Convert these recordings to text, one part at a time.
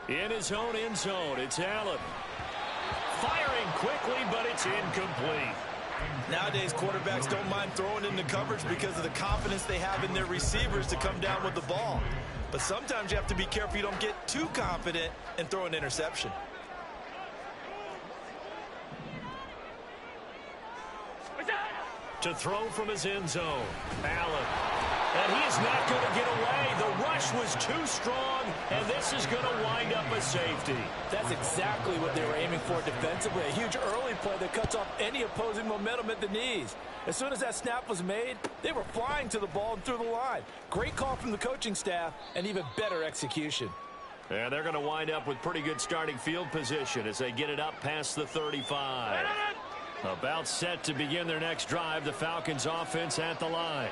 In his own end zone, it's Allen. Firing quickly, but it's incomplete. Nowadays, quarterbacks don't mind throwing into coverage because of the confidence they have in their receivers to come down with the ball. But sometimes you have to be careful you don't get too confident and throw an interception. To throw from his end zone, Allen. And he is not going to get away. The rush was too strong, and this is going to wind up a safety. That's exactly what they were aiming for defensively. A huge early play that cuts off any opposing momentum at the knees. As soon as that snap was made, they were flying to the ball and through the line. Great call from the coaching staff and even better execution. And they're going to wind up with pretty good starting field position as they get it up past the 35. About set to begin their next drive, the Falcons offense at the line.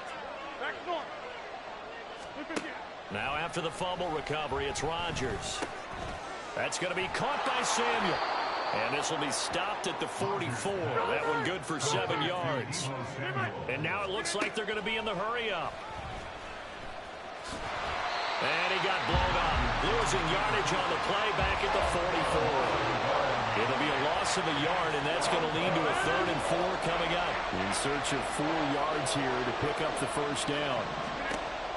Now after the fumble recovery, it's Rodgers. That's going to be caught by Samuel. And this will be stopped at the 44. That one good for 7 yards. And now it looks like they're going to be in the hurry-up. And he got blown up. Losing yardage on the play back at the 44. It'll be a loss of a yard, and that's going to lead to a 3rd and 4 coming up. In search of 4 yards here to pick up the first down.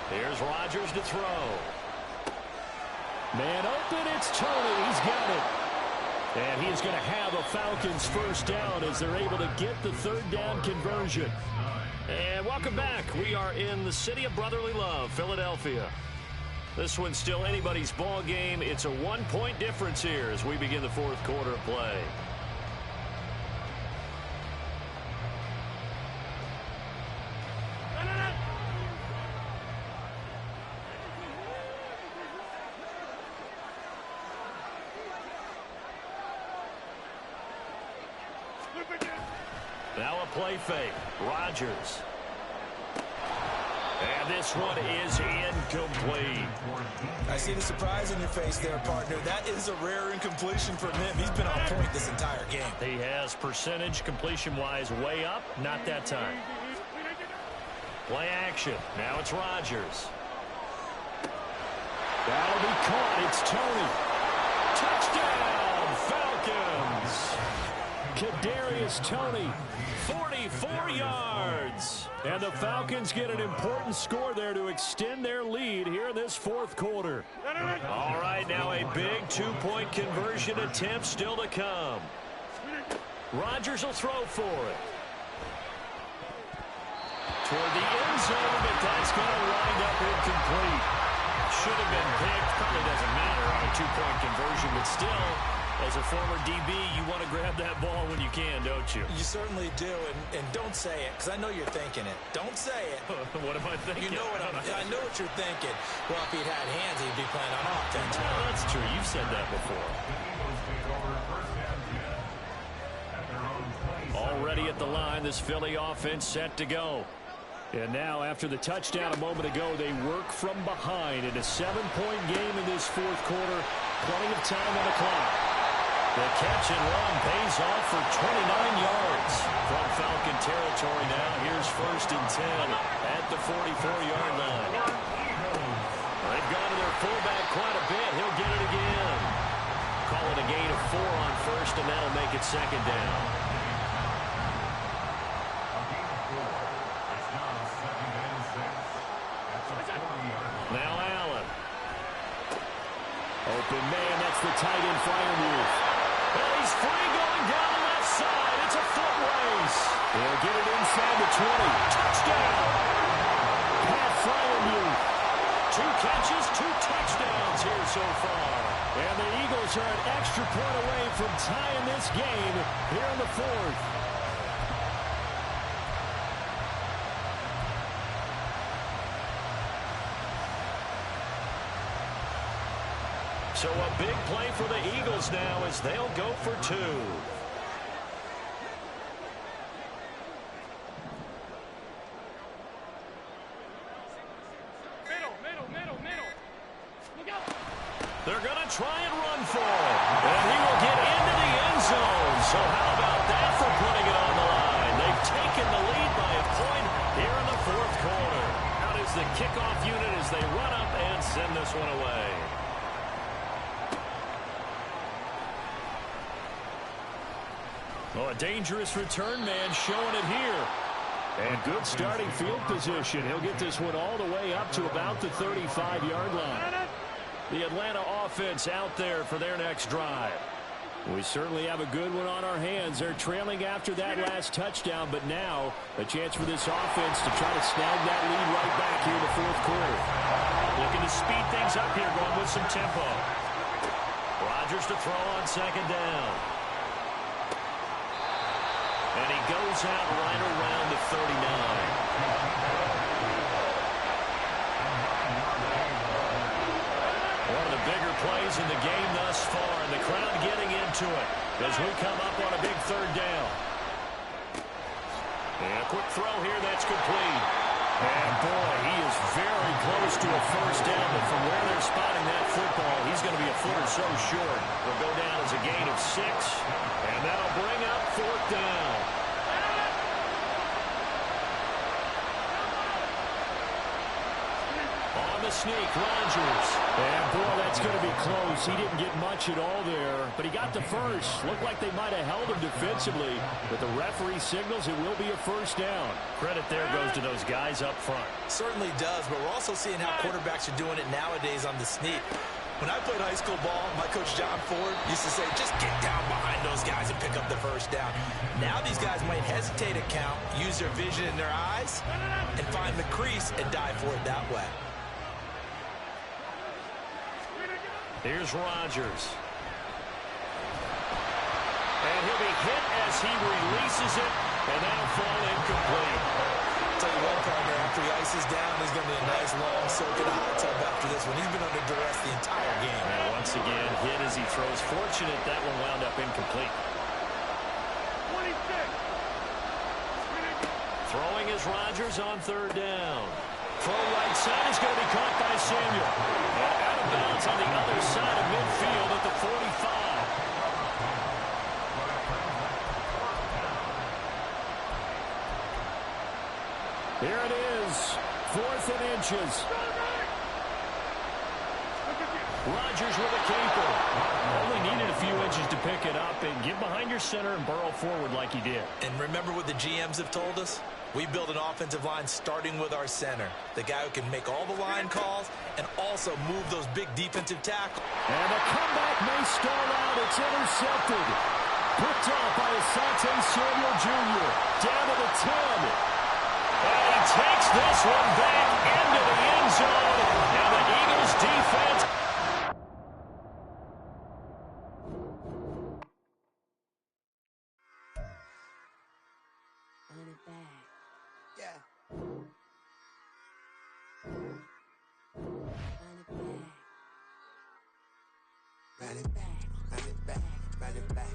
Here's Rodgers to throw. Man open, it's Tony. He's got it. And he's going to have a Falcons first down as they're able to get the 3rd down conversion. And welcome back. We are in the city of brotherly love, Philadelphia. This one's still anybody's ball game. It's a 1-point difference here as we begin the 4th quarter of play. Now a play fake. Rodgers. And this one is incomplete. I see the surprise on your face there, partner. That is a rare incompletion from him. He's been on point this entire game. He has percentage completion-wise way up. Not that time. Play action. Now it's Rodgers. That'll be caught. It's Tony. Touchdown, Falcons. Kadarius Toney, 44 yards. And the Falcons get an important score there to extend their lead here in this 4th quarter. All right, now a big 2-point conversion attempt still to come. Rodgers will throw for it. Toward the end zone, but that's going to wind up incomplete. Should have been picked. Probably doesn't matter on a 2-point conversion, but still, as a former DB, you want to grab that ball when you can, don't you? You certainly do, and don't say it, because I know you're thinking it. Don't say it. What am I thinking? You know what I know what you're thinking. Well, if he'd had hands, he'd be playing on offense. Well, that's true. You've said that before. Already at the line, this Philly offense set to go. And now, after the touchdown a moment ago, they work from behind in a 7-point game in this 4th quarter. Plenty of time on the clock. The catch and run pays off for 29 yards from Falcon territory now. Here's 1st and 10 at the 44-yard line. They've gone to their fullback quite a bit. He'll get it again. Call it a gain of 4 on 1st, and that'll make it 2nd down. Now Allen. Open man, that's the tight end Freiermuth. And he's free going down the left side. It's a foot race. They'll get it inside the 20. Touchdown. Pat Freiermuth. 2 catches, 2 touchdowns here so far. And the Eagles are an extra point away from tying this game here in the 4th. So a big play for the Eagles now as they'll go for 2. They're going to try and run for it. And he will get into the end zone. So how about that for putting it on the line? They've taken the lead by a point here in the 4th quarter. Out is the kickoff unit as they run up and send this one away. Oh, a dangerous return man showing it here. And good starting field position. He'll get this one all the way up to about the 35-yard line. The Atlanta offense out there for their next drive. We certainly have a good one on our hands. They're trailing after that last touchdown, but now a chance for this offense to try to snag that lead right back here in the fourth quarter. Looking to speed things up here, going with some tempo. Rodgers to throw on second down. And he goes out right around the 39. One of the bigger plays in the game thus far, and the crowd getting into it as we come up on a big third down. And a quick throw here, that's complete. And boy, he is very close to a first down, but from where they're spotting that football, he's going to be a foot or so short. Will go down as a gain of 6, and that'll bring up fourth down. On the sneak, Rodgers. And boy, that's going to be close. He didn't get much at all there, but he got the first. Looked like they might have held him defensively, but the referee signals it will be a first down. Credit there goes to those guys up front. Certainly does, but we're also seeing how quarterbacks are doing it nowadays on the sneak. When I played high school ball, my coach John Ford used to say, just get down behind those guys and pick up the first down. Now these guys might hesitate to count, use their vision in their eyes, and find the crease and dive for it that way. Here's Rodgers. And he'll be hit as he releases it, and that'll fall incomplete. I'll tell you what, partner, after he ices down, there's going to be a nice long soak in a hot tub after this one. He's been under duress the entire game. And once again, hit as he throws. Fortunate that one wound up incomplete. 26. Throwing is Rodgers on third down. Throw right side is going to be caught by Samuel. And out of bounds on the other side of midfield at the 45. Here it is, 4th and inches. Rodgers with a caper. Only needed a few inches to pick it up and get behind your center and burrow forward like he did. And remember what the GMs have told us? We build an offensive line starting with our center, the guy who can make all the line calls and also move those big defensive tackles. And the comeback may start out. It's intercepted. Picked off by Asante Samuel Jr. Down to the 10. And he takes this one back into the end zone. Now the Eagles defense. Run it back. Yeah. Run it back. Run it back. Run it back.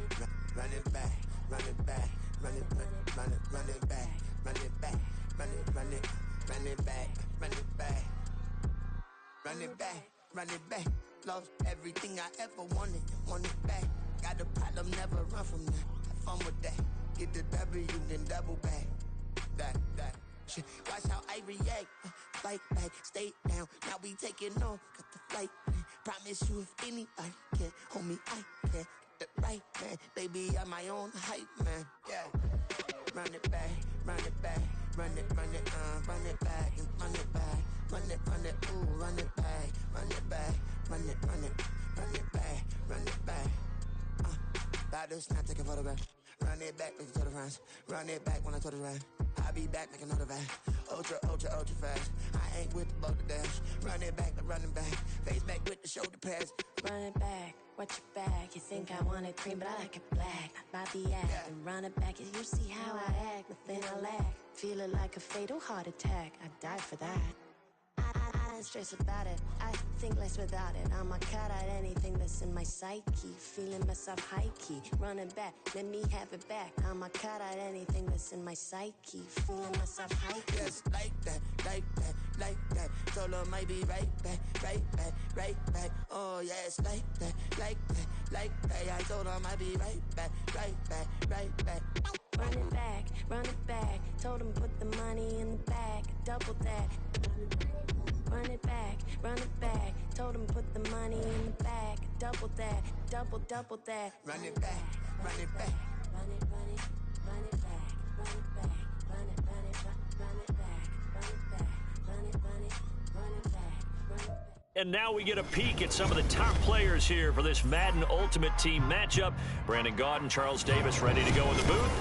Run it back. Run it back. Run it back. Run it run it back. Run it back. Run it run it run it back. Run it back. Run it back. Run it back. Lost everything I ever wanted. Want it back. Got a problem, never run from that. Have fun with that. Get the W, then double back. That shit. Watch how I react. Fight back, stay down. Now we taking off. Got the flight. Promise you if anybody can hold me, I can. Get the right man. Baby, I'm my own hype man. Yeah. Run it back, run it back. Run it back, and run it back. Run it, ooh, run it back. Run it back, run it back. Run it back. About to snap, take a photograph. Run it back, make it to the friends. Run it back when I told it right. I'll be back, make another back. Ultra fast. I ain't with the boat to dash. Run it back, running back. Face back with the shoulder pads. Run it back. Watch your back. You think I want it cream, but I like it black. About the act and run it back. You see how I act, nothing I lack. Feel it like a fatal heart attack. I die for that. I don't stress about it. I think less without it. I'ma cut out anything that's in my psyche. Feeling myself high key. Running back, let me have it back. I'ma cut out anything that's in my psyche. Feeling myself high key. Yes, like that, like that, like that. Solo might be right back, right back, right back. Oh yes, like that, like that, like that. I told him I'd be right back, right back, right back. Run it back, run it back. Told him put the money in the bag. Double that. Run it back, run it back. Told him put the money in the bag. Double that, double that. Run it back, run it back. Run it, run it. and now we get a peek at some of the top players here for this Madden Ultimate Team matchup. Brandon Gaudin, Charles Davis ready to go in the booth.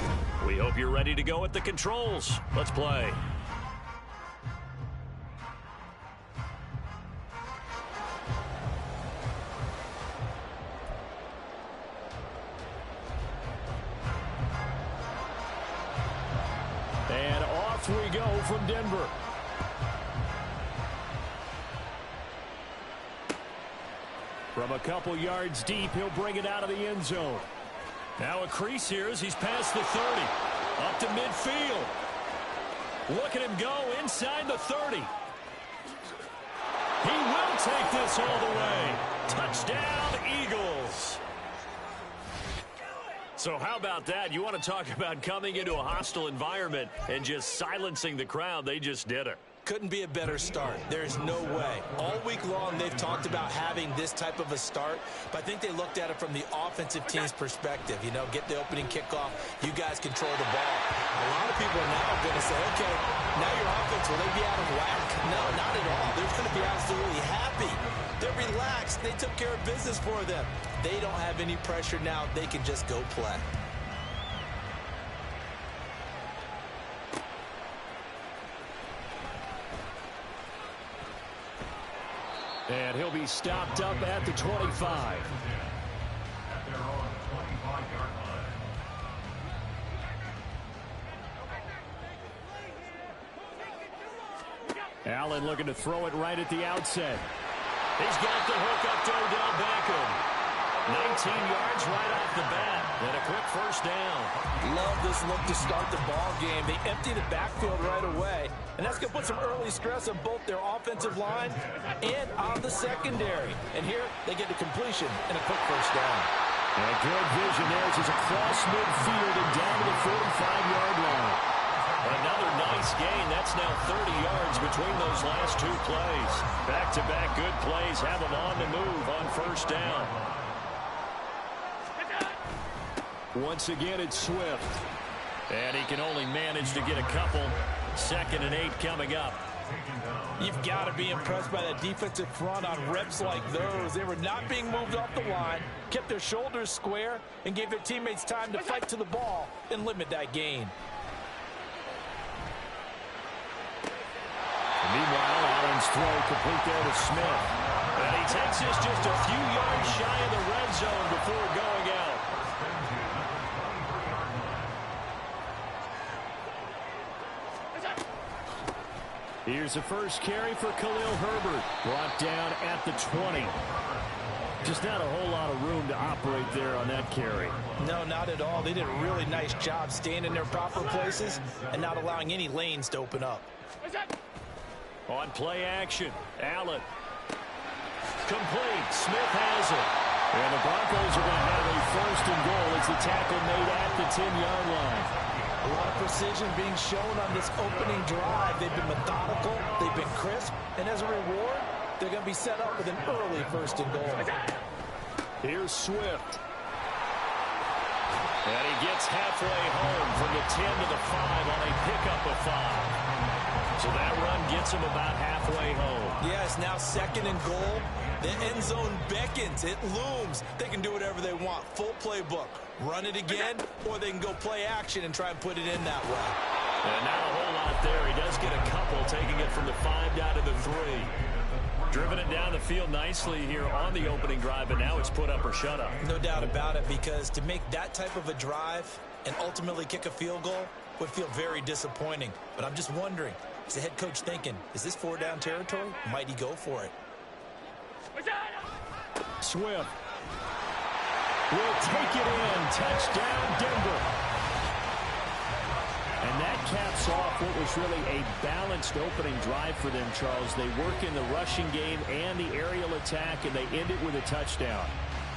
We hope you're ready to go at the controls. Let's play. And off we go from Denver. From a couple yards deep, he'll bring it out of the end zone. Now a crease here as he's past the 30. Up to midfield. Look at him go inside the 30. He will take this all the way. Touchdown, Eagles. So how about that? You want to talk about coming into a hostile environment and just silencing the crowd. They just did it. Couldn't be a better start. There's no way. All week long, they've talked about having this type of a start, but I think they looked at it from the offensive team's perspective. You know, get the opening kickoff. You guys control the ball. A lot of people are now going to say, okay, now your offense, will they be out of whack? No, not at all. They're going to be absolutely happy. They're relaxed. They took care of business for them. They don't have any pressure now. They can just go play. And he'll be stopped up at the 25. Allen looking to throw it right at the outset. He's got the hook up to Odell Beckham. 19 yards right off the bat. And a quick first down. Love this look to start the ball game. They empty the backfield right away. And that's going to put some early stress on both their offensive line and on the secondary. And here they get the completion and a quick first down. And good vision there as he's across midfield and down to the 45-yard line. Another nice gain. That's now 30 yards between those last two plays. Back-to-back good plays have them on the move on first down. Once again, it's Swift. And he can only manage to get a couple. 2nd and 8 coming up. You've got to be impressed by that defensive front on reps like those. They were not being moved off the line, kept their shoulders square, and gave their teammates time to fight to the ball and limit that gain. Meanwhile, Allen's throw complete there to Smith. And he takes this just a few yards shy of the red zone before going out. Here's the first carry for Khalil Herbert. Brought down at the 20. Just not a whole lot of room to operate there on that carry. No, not at all. They did a really nice job staying in their proper places and not allowing any lanes to open up. On play action, Allen. Complete. Smith has it. And the Broncos are going to have a 1st and goal as the tackle made at the 10-yard line. A lot of precision being shown on this opening drive. They've been methodical, they've been crisp, and as a reward, they're going to be set up with an early 1st and goal. Here's Swift. And he gets halfway home from the 10 to the 5 on a pickup of 5. So that run gets him about halfway home. Yeah, it's now 2nd and goal. The end zone beckons. It looms. They can do whatever they want. Full playbook. Run it again, or they can go play action and try and put it in that way. And not a whole lot there. He does get a couple, taking it from the 5 down to the 3. Driven it down the field nicely here on the opening drive, and now it's put up or shut up. No doubt about it, because to make that type of a drive and ultimately kick a field goal would feel very disappointing. But I'm just wondering, is the head coach thinking, is this 4-down territory? Might he go for it? Swift will take it in. Touchdown, Denver. And that caps off what was really a balanced opening drive for them, Charles. They work in the rushing game and the aerial attack, and they end it with a touchdown.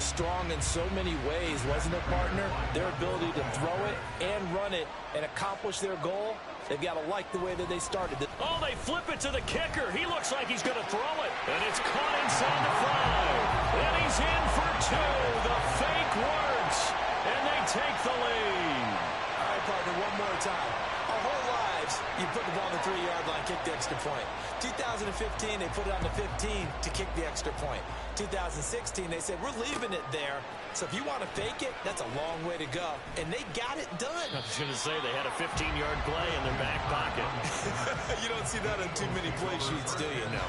Strong in so many ways, wasn't it, partner? Their ability to throw it and run it and accomplish their goal, they've got to like the way that they started it. Oh, they flip it to the kicker. He looks like he's going to throw it. And it's caught inside the 5. And he's in for 2. The fake works. And they take the lead. All right, partner, one more time. Our whole lives, drives, you put the ball on the 3-yard line, kick the extra point. 2015, they put it on the 15 to kick the extra point. 2016, they said, we're leaving it there. So if you want to fake it, that's a long way to go. And they got it done. I was going to say they had a 15-yard play in their back pocket. You don't see that on too many play sheets, do you? No.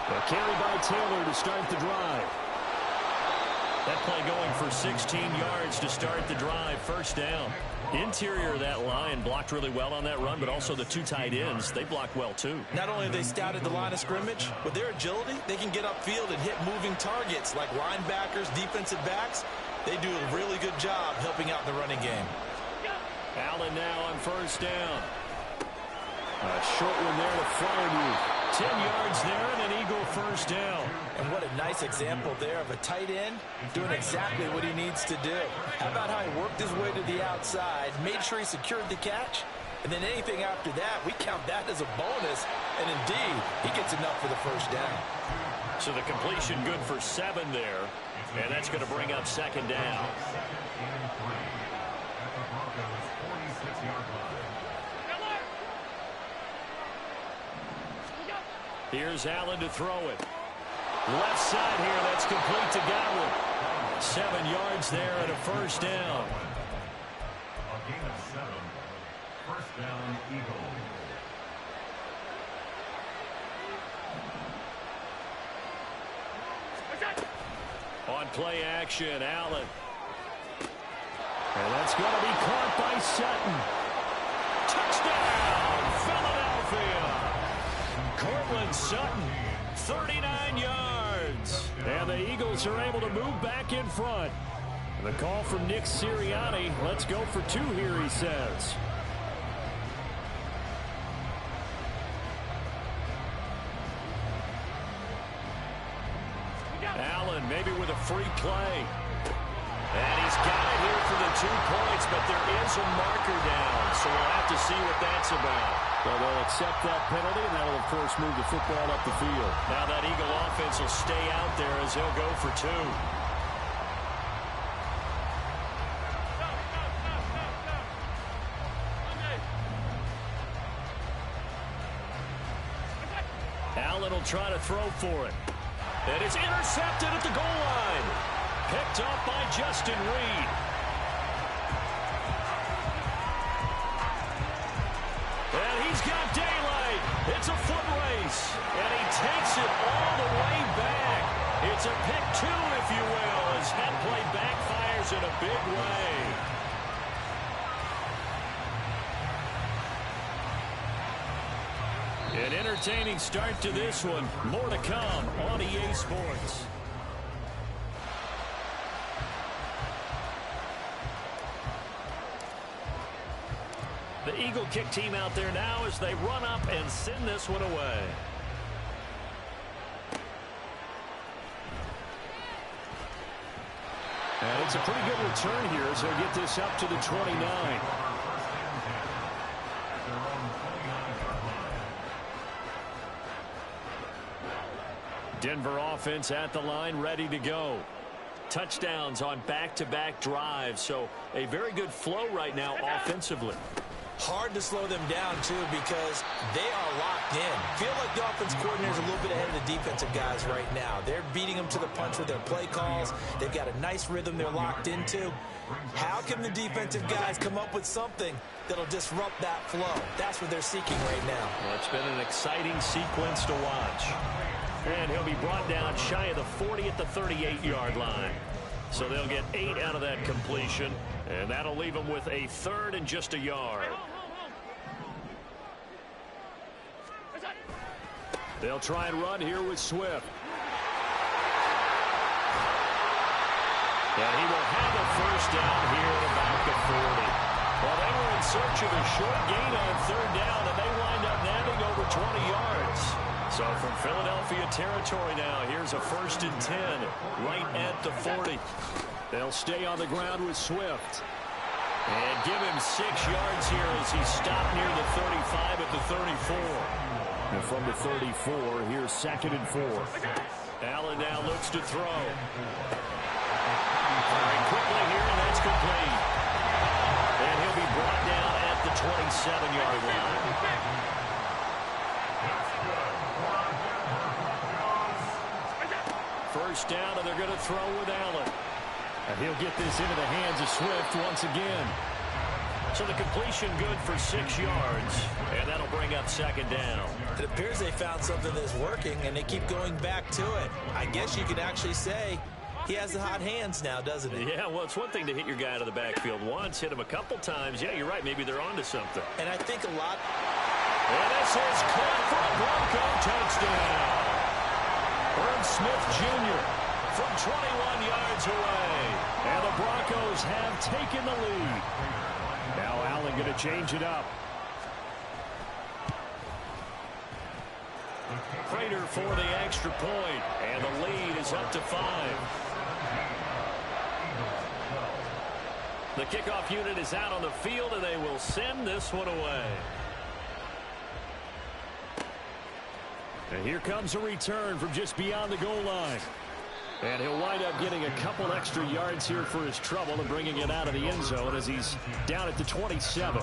A carry by Taylor to start the drive. That play going for 16 yards to start the drive. First down. Interior of that line blocked really well on that run, but also the two tight ends, they blocked well too. Not only have they scouted the line of scrimmage, with their agility, they can get upfield and hit moving targets like linebackers, defensive backs. They do a really good job helping out the running game. Allen now on first down. A short one there to Freiermuth. 10 yards there and an Eagle first down. And what a nice example there of a tight end doing exactly what he needs to do. How about how he worked his way to the outside, made sure he secured the catch, and then anything after that, we count that as a bonus. And indeed, he gets enough for the first down. So the completion good for 7 there, and that's going to bring up second down. Here's Allen to throw it. Left side here, that's complete to Godwin. 7 yards there and a first down. A gain of 7. First down, Eagles. On play action, Allen. And that's going to be caught by Sutton. Touchdown, Philadelphia. Cortland Sutton, 39 yards. And the Eagles are able to move back in front. And the call from Nick Sirianni, let's go for 2 here, he says. Allen maybe with a free play. And he's got it here for the 2 points, but there is a marker down. So we'll have to see what that's about. Well, they'll accept that penalty, and that'll, of course, move the football up the field. Now that Eagle offense will stay out there as he'll go for 2. Allen will try to throw for it. And it's intercepted at the goal line. Picked up by Justin Reed. And he's got daylight. It's a foot race. And he takes it all the way back. It's a pick 2, if you will, as that play backfires in a big way. An entertaining start to this one. More to come on EA Sports. The Eagle kick team out there now as they run up and send this one away. And it's a pretty good return here as they'll get this up to the 29. Denver offense at the line, ready to go. Touchdowns on back-to-back drives, so a very good flow right now offensively. Hard to slow them down, too, because they are locked in. Feel like the offense coordinator is a little bit ahead of the defensive guys right now. They're beating them to the punch with their play calls. They've got a nice rhythm they're locked into. How can the defensive guys come up with something that'll disrupt that flow? That's what they're seeking right now. Well, it's been an exciting sequence to watch. And he'll be brought down shy of the 40 at the 38-yard line. So they'll get 8 out of that completion, and that'll leave them with a 3rd and just a yard. They'll try and run here with Swift. And he will have a first down here at about the 40. Well, they were in search of a short gain on 3rd down, and they wind up nabbing over 20 yards. So from Philadelphia territory now, here's a 1st and 10 right at the 40. They'll stay on the ground with Swift. And give him 6 yards here as he stopped near the 35 at the 34. And from the 34, here's 2nd and 4. Allen now looks to throw. Firing quickly here, and that's complete. And he'll be brought down at the 27-yard line. First down, and they're going to throw with Allen. And he'll get this into the hands of Swift once again. So the completion good for 6 yards, and that'll bring up 2nd down. It appears they found something that's working, and they keep going back to it. I guess you could actually say he has the hot hands now, doesn't he? Yeah, well, it's one thing to hit your guy out of the backfield once, hit him a couple times. Yeah, you're right. Maybe they're onto something. And I think a lot. And this is caught for a Bronco touchdown. Herb Smith Jr. from 21 yards away. And the Broncos have taken the lead. Now Allen going to change it up. Prater for the extra point, and the lead is up to 5. The kickoff unit is out on the field, and they will send this one away. And here comes a return from just beyond the goal line. And he'll wind up getting a couple extra yards here for his trouble and bringing it out of the end zone as he's down at the 27.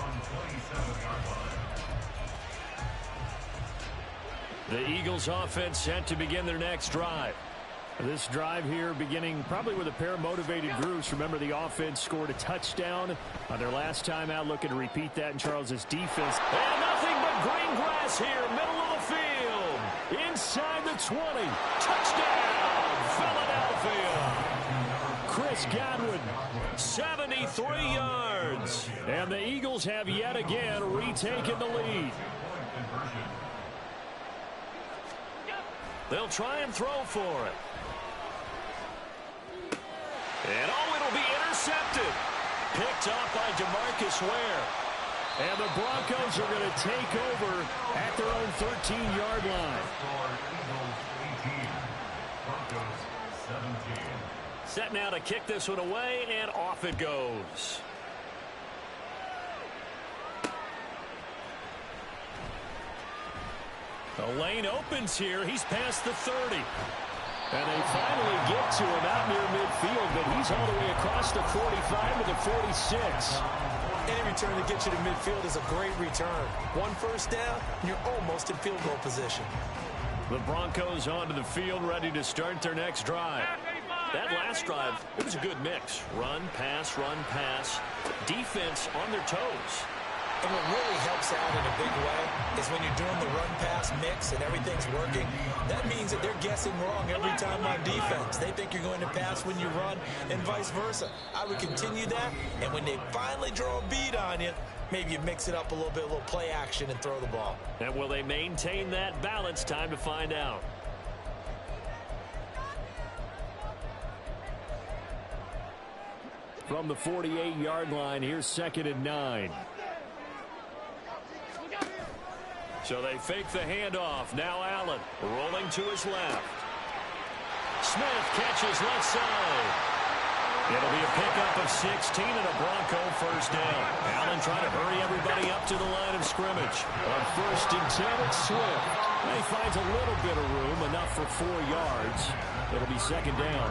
The Eagles offense set to begin their next drive. This drive here beginning probably with a pair of motivated groups. Remember, the offense scored a touchdown on their last time out, looking to repeat that in Charles's defense. And nothing but green grass here, middle of the field. Inside the 20. Touchdown, Philadelphia. Chris Godwin. 73 yards. And the Eagles have yet again retaken the lead. They'll try and throw for it. And it'll be intercepted. Picked up by DeMarcus Ware. And the Broncos are going to take over at their own 13-yard line. Set now to kick this one away, and off it goes. The lane opens here. He's past the 30. And they finally get to him out near midfield, but he's all the way across the 45 to the 46. Any return that gets you to midfield is a great return. One first down, and you're almost in field goal position. The Broncos onto the field, ready to start their next drive. That last drive, it was a good mix. Run, pass, defense on their toes. And what really helps out in a big way is when you're doing the run-pass mix and everything's working, that means that they're guessing wrong every time on defense. They think you're going to pass when you run and vice versa. I would continue that, and when they finally draw a bead on you, maybe you mix it up a little bit, a little play action and throw the ball. And will they maintain that balance? Time to find out. From the 48-yard line, here's 2nd and 9. So they fake the handoff. Now Allen rolling to his left. Smith catches left side. It'll be a pickup of 16 and a Bronco first down. Allen trying to hurry everybody up to the line of scrimmage. On 1st and 10, it's Swift. And he finds a little bit of room, enough for 4 yards. It'll be 2nd down.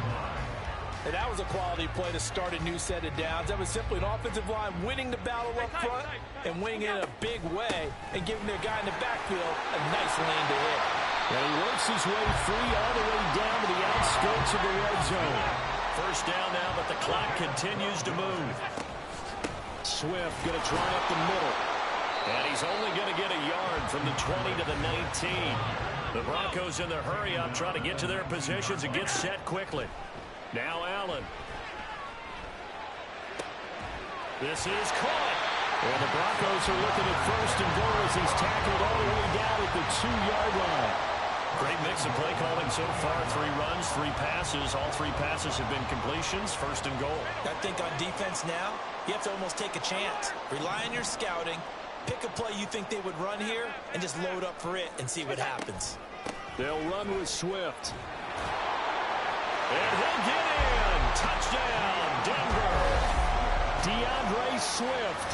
And that was a quality play to start a new set of downs. That was simply an offensive line winning the battle up front and winning it in a big way and giving their guy in the backfield a nice lane to hit. And he works his way free all the way down to the outskirts of the red zone. First down now, but the clock continues to move. Swift going to try up the middle. And he's only going to get a yard from the 20 to the 19. The Broncos in their hurry-up trying to get to their positions and get set quickly. Now Allen. This is caught. And the Broncos are looking at 1st and goal as he's tackled all the way down at the 2-yard line. Great mix of play calling so far. 3 runs, 3 passes. All 3 passes have been completions. 1st and goal. I think on defense now, you have to almost take a chance. Rely on your scouting. Pick a play you think they would run here and just load up for it and see what happens. They'll run with Swift. And he'll get in. Touchdown, Denver. DeAndre Swift.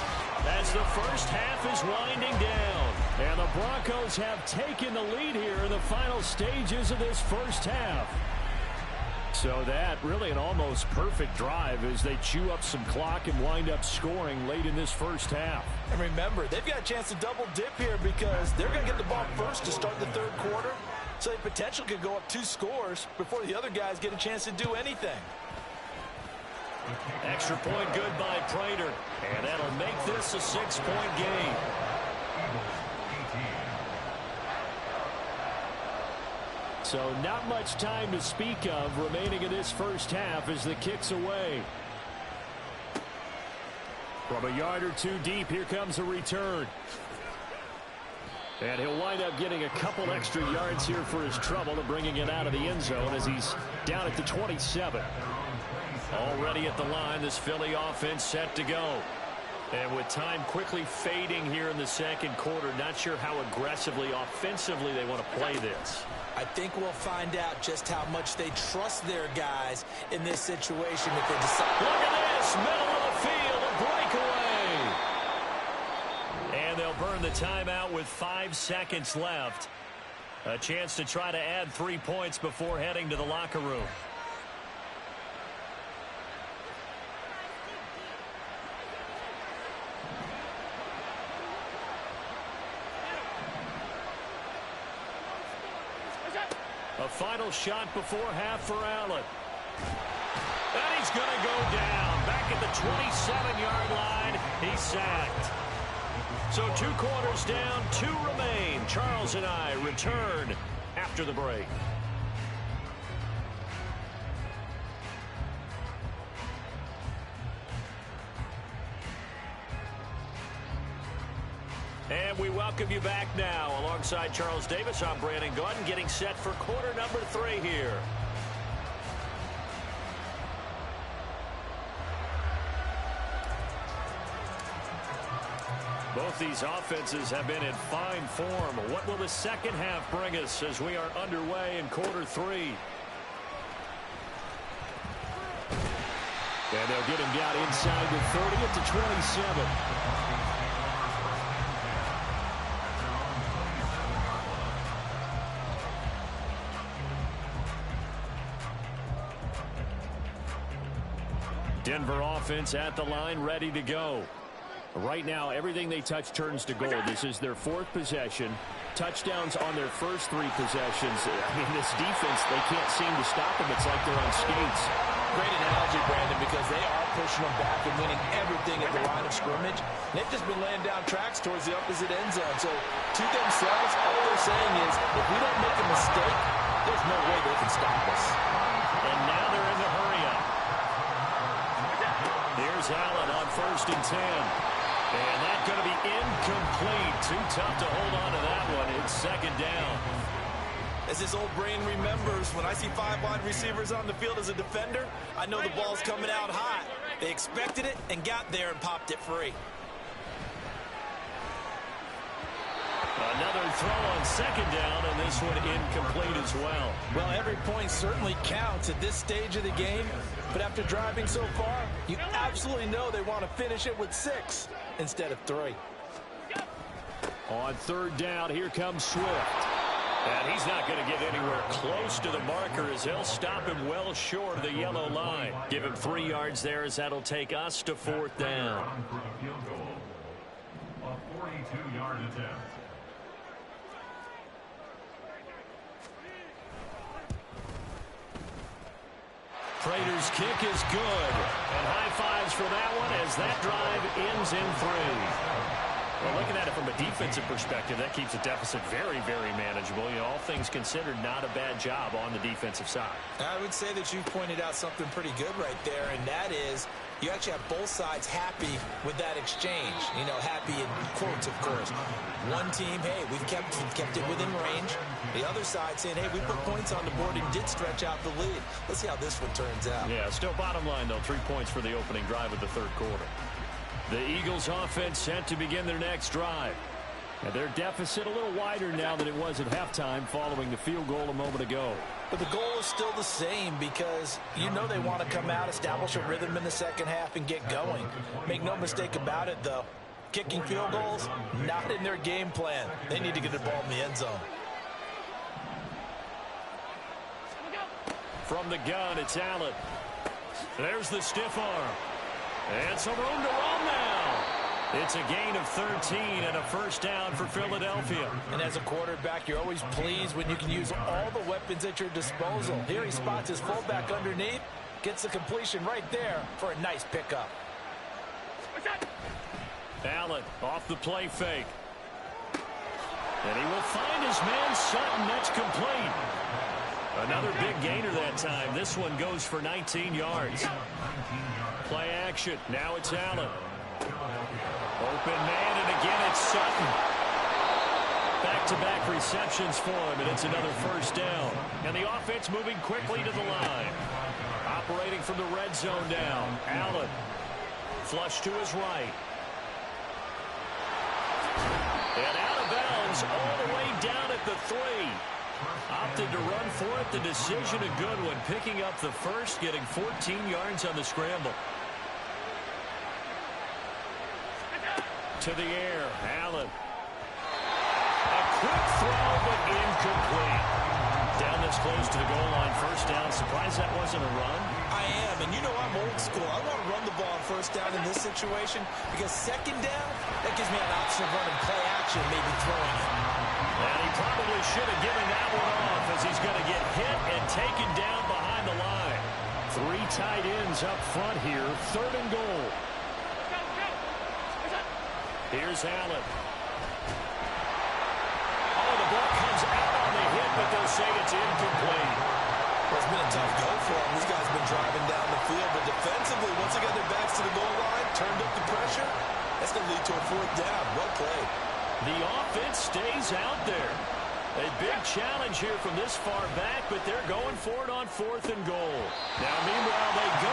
As the first half is winding down. And the the Broncos have taken the lead here in the final stages of this first half. So that really an almost perfect drive as they chew up some clock and wind up scoring late in this first half. And remember, they've got a chance to double dip here because they're going to get the ball first to start the third quarter. So they potentially could go up 2 scores before the other guys get a chance to do anything. Extra point good by Prater. And that'll make this a 6-point game. So not much time to speak of remaining in this first half as the kick's away. From a yard or 2 deep, here comes a return. And he'll wind up getting a couple extra yards here for his trouble and bringing it out of the end zone as he's down at the 27. Already at the line, this Philly offense set to go. And with time quickly fading here in the second quarter, not sure how aggressively, offensively they want to play this. I think we'll find out just how much they trust their guys in this situation if they decide. Look at this, middle of the field, a breakaway. And they'll burn the timeout with 5 seconds left. A chance to try to add 3 points before heading to the locker room. A final shot before half for Allen. And he's going to go down. Back at the 27-yard line. He's sacked. So 2 quarters down, 2 remain. Charles and I return after the break. And we welcome you back now. Alongside Charles Davis, I'm Brandon Gaudin, getting set for quarter number 3 here. Both these offenses have been in fine form. What will the second half bring us as we are underway in quarter 3? And they'll get him down inside the 30 at the 27. Denver offense at the line, ready to go. Right now, everything they touch turns to gold. This is their 4th possession. Touchdowns on their first 3 possessions. I mean, this defense, they can't seem to stop them. It's like they're on skates. Great analogy, Brandon, because they are pushing them back and winning everything at the line of scrimmage. They've just been laying down tracks towards the opposite end zone. So to themselves, all they're saying is, if we don't make a mistake, there's no way they can stop us. And now they're in the hurry-up. Here's Allen on 1st and 10. And that's going to be incomplete. Too tough to hold on to that one. It's 2nd down. As this old brain remembers, when I see 5 wide receivers on the field as a defender, I know the ball's coming out hot. They expected it and got there and popped it free. Another throw on 2nd down, and this one incomplete as well. Well, every point certainly counts at this stage of the game, but after driving so far, you absolutely know they want to finish it with 6 instead of 3. On 3rd down, here comes Swift. And he's not going to get anywhere close to the marker as he'll stop him well short of the yellow line. Give him 3 yards there as that'll take us to 4th down. A 42-yard attempt. Prater's kick is good. And high fives for that one as that drive ends in 3. Well, looking at it from a defensive perspective, that keeps the deficit very, very manageable. You know, all things considered, not a bad job on the defensive side. I would say that you've pointed out something pretty good right there, and that is you actually have both sides happy with that exchange. You know, happy in quotes, of course. One team, hey, we've kept it within range. The other side saying, hey, we put points on the board and did stretch out the lead. Let's see how this one turns out. Yeah, still bottom line, though, 3 points for the opening drive of the 3rd quarter. The Eagles offense set to begin their next drive. And their deficit a little wider now than it was at halftime following the field goal a moment ago. But the goal is still the same because you know they want to come out, establish a rhythm in the second half, and get going. Make no mistake about it, though. kicking field goals, not in their game plan. They need to get the ball in the end zone. From the gun, it's Allen. There's the stiff arm. And some room to run now. It's a gain of 13 and a first down for Philadelphia. And as a quarterback, you're always pleased when you can use all the weapons at your disposal. Here he spots his fullback underneath, gets the completion right there for a nice pickup. Allen off the play fake. And he will find his man Sutton. That's complete. Another big gainer that time. This one goes for 19 yards. Play action. Now it's Allen. Open man, and again it's Sutton. Back-to-back receptions for him, and it's another first down. And the offense moving quickly to the line. Operating from the red zone down. Allen. Flush to his right. And out of bounds all the way down at the 3. Opted to run for it. The decision a good one. Picking up the first, getting 14 yards on the scramble. To the air, Allen. A quick throw, but incomplete. Down this close to the goal line, first down. Surprised that wasn't a run? I am, and you know I'm old school. I want to run the ball on first down in this situation because second down, that gives me an option of running play action, maybe throwing it. And he probably should have given that one off as he's going to get hit and taken down behind the line. 3 tight ends up front here, third and goal. Here's Allen. Oh, the ball comes out on the hit, but they'll say it's incomplete. Well, it's been a tough go for them. These guys have been driving down the field, but defensively, once they got their backs to the goal line, turned up the pressure, that's going to lead to a fourth down. Well played. The offense stays out there. A big challenge here from this far back, but they're going for it on 4th and goal. Now, meanwhile, they go.